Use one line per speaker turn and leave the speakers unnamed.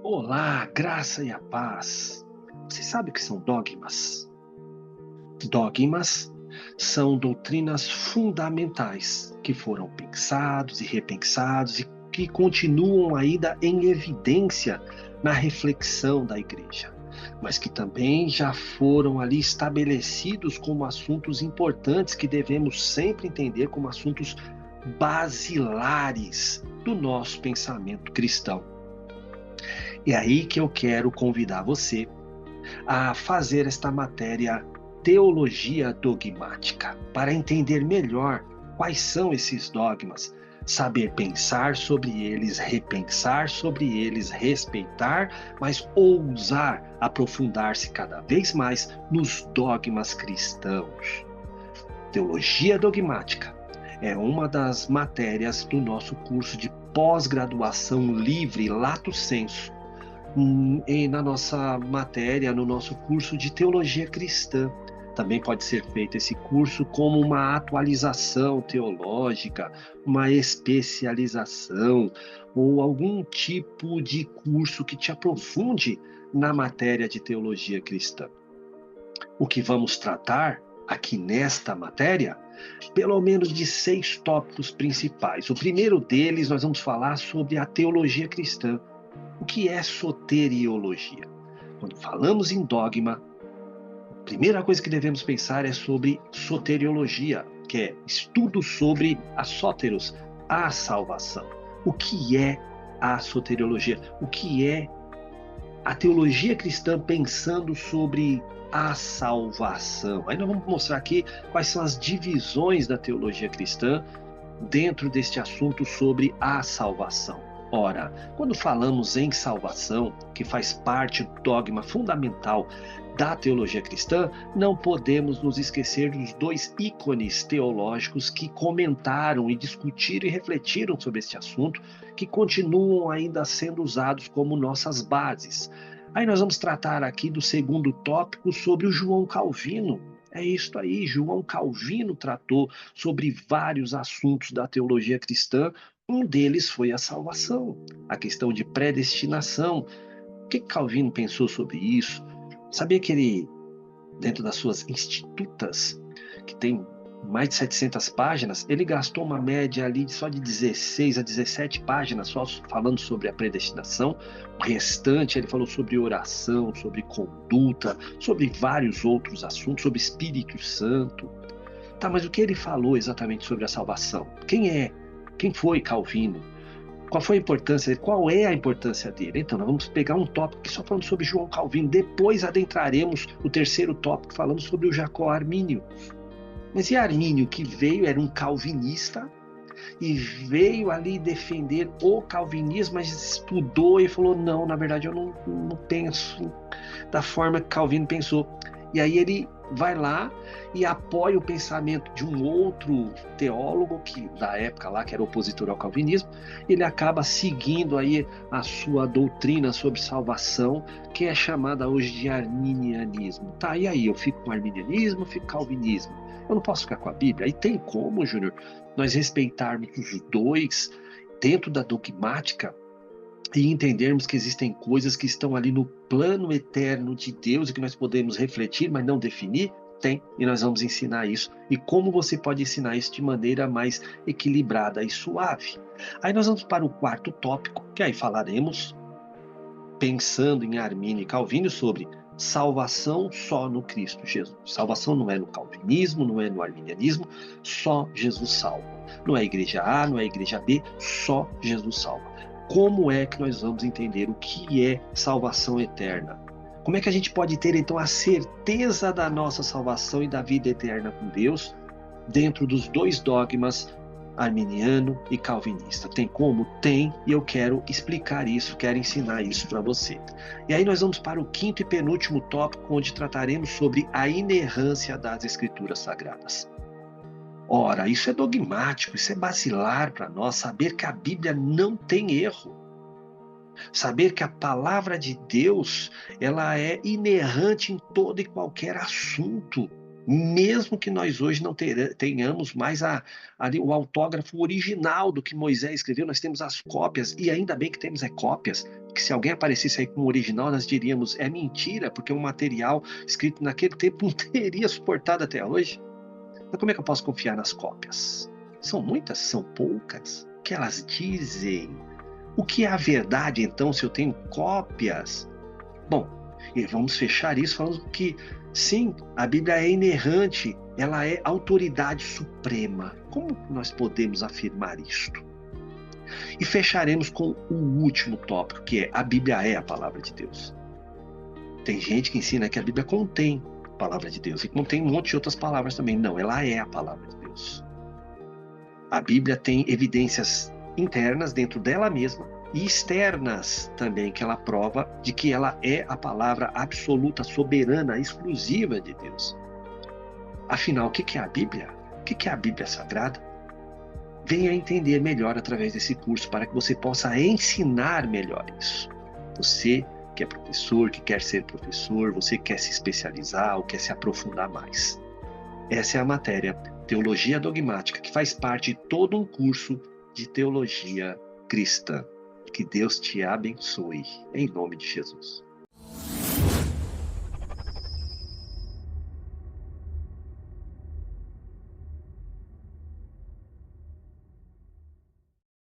Olá, graça e a paz. Você sabe o que são dogmas? Dogmas são doutrinas fundamentais que foram pensados e repensados e que continuam ainda em evidência na reflexão da igreja, mas que também já foram ali estabelecidos como assuntos importantes que devemos sempre entender como assuntos basilares do nosso pensamento cristão. É aí que eu quero convidar você a fazer esta matéria Teologia Dogmática, para entender melhor quais são esses dogmas, saber pensar sobre eles, repensar sobre eles, respeitar, mas ousar aprofundar-se cada vez mais nos dogmas cristãos. Teologia Dogmática é uma das matérias do nosso curso de pós-graduação livre Lato Sensu, e na nossa matéria, no nosso curso de teologia cristã. Também pode ser feito esse curso como uma atualização teológica, uma especialização ou algum tipo de curso que te aprofunde na matéria de teologia cristã. O que vamos tratar aqui nesta matéria, pelo menos de 6 tópicos principais. O primeiro deles, nós vamos falar sobre a teologia cristã. O que é soteriologia? Quando falamos em dogma, a primeira coisa que devemos pensar é sobre soteriologia, que é estudo sobre a sóteros, a salvação. O que é a soteriologia? O que é a teologia cristã pensando sobre a salvação? Aí nós vamos mostrar aqui quais são as divisões da teologia cristã dentro deste assunto sobre a salvação. Ora, quando falamos em salvação, que faz parte do dogma fundamental da teologia cristã, não podemos nos esquecer dos 2 ícones teológicos que comentaram e discutiram e refletiram sobre este assunto, que continuam ainda sendo usados como nossas bases. Aí nós vamos tratar aqui do segundo tópico sobre o João Calvino. É isso aí, João Calvino tratou sobre vários assuntos da teologia cristã. Um deles foi a salvação, a questão de predestinação. O que Calvino pensou sobre isso? Sabia que ele, dentro das suas Institutas, que tem mais de 700 páginas, ele gastou uma média ali só de 16 a 17 páginas só falando sobre a predestinação. O restante ele falou sobre oração, sobre conduta, sobre vários outros assuntos, sobre Espírito Santo. Tá, mas o que ele falou exatamente sobre a salvação? Quem foi Calvino? Qual foi a importância dele? Qual é a importância dele? Então, nós vamos pegar um tópico aqui só falando sobre João Calvino. Depois adentraremos o terceiro tópico falando sobre o Jacó Armínio. Mas e Armínio, que veio, era um calvinista, e veio ali defender o calvinismo, mas estudou e falou, não, na verdade eu não penso da forma que Calvino pensou. E aí ele vai lá e apoia o pensamento de um outro teólogo que da época lá, que era opositor ao calvinismo. Ele acaba seguindo aí a sua doutrina sobre salvação, que é chamada hoje de arminianismo. Tá, e aí, eu fico com arminianismo, fico com calvinismo. Eu não posso ficar com a Bíblia? Aí tem como, Júnior, nós respeitarmos os dois dentro da dogmática e entendermos que existem coisas que estão ali no plano eterno de Deus e que nós podemos refletir, mas não definir? Tem, e nós vamos ensinar isso. E como você pode ensinar isso de maneira mais equilibrada e suave. Aí nós vamos para o quarto tópico, que aí falaremos, pensando em Armínio e Calvino, sobre salvação só no Cristo Jesus. Salvação não é no calvinismo, não é no arminianismo, só Jesus salva. Não é igreja A, não é igreja B, só Jesus salva. Como é que nós vamos entender o que é salvação eterna? Como é que a gente pode ter, então, a certeza da nossa salvação e da vida eterna com Deus dentro dos 2 dogmas, arminiano e calvinista? Tem como? Tem, e eu quero explicar isso, quero ensinar isso para você. E aí nós vamos para o quinto e penúltimo tópico, onde trataremos sobre a inerrância das Escrituras Sagradas. Ora, isso é dogmático, isso é basilar para nós, saber que a Bíblia não tem erro. Saber que a palavra de Deus, ela é inerrante em todo e qualquer assunto. Mesmo que nós hoje não tenhamos mais ali o autógrafo original do que Moisés escreveu, nós temos as cópias, e ainda bem que temos cópias, porque se alguém aparecesse aí com o original, nós diríamos, é mentira, porque o material escrito naquele tempo não teria suportado até hoje. Então como é que eu posso confiar nas cópias? São muitas? São poucas? O que elas dizem? O que é a verdade, então, se eu tenho cópias? Bom, e vamos fechar isso falando que, sim, a Bíblia é inerrante, ela é autoridade suprema. Como nós podemos afirmar isto? E fecharemos com o último tópico, que é a Bíblia é a palavra de Deus. Tem gente que ensina que a Bíblia contém a palavra de Deus, e contém um monte de outras palavras também. Não, ela é a palavra de Deus. A Bíblia tem evidências internas dentro dela mesma e externas também, que ela prova de que ela é a palavra absoluta, soberana, exclusiva de Deus. Afinal, o que é a Bíblia? O que é a Bíblia Sagrada? Venha entender melhor através desse curso para que você possa ensinar melhor isso. Você que é professor, que quer ser professor, você que quer se especializar ou quer se aprofundar mais. Essa é a matéria Teologia Dogmática, que faz parte de todo um curso de teologia cristã. Que Deus te abençoe, em nome de Jesus.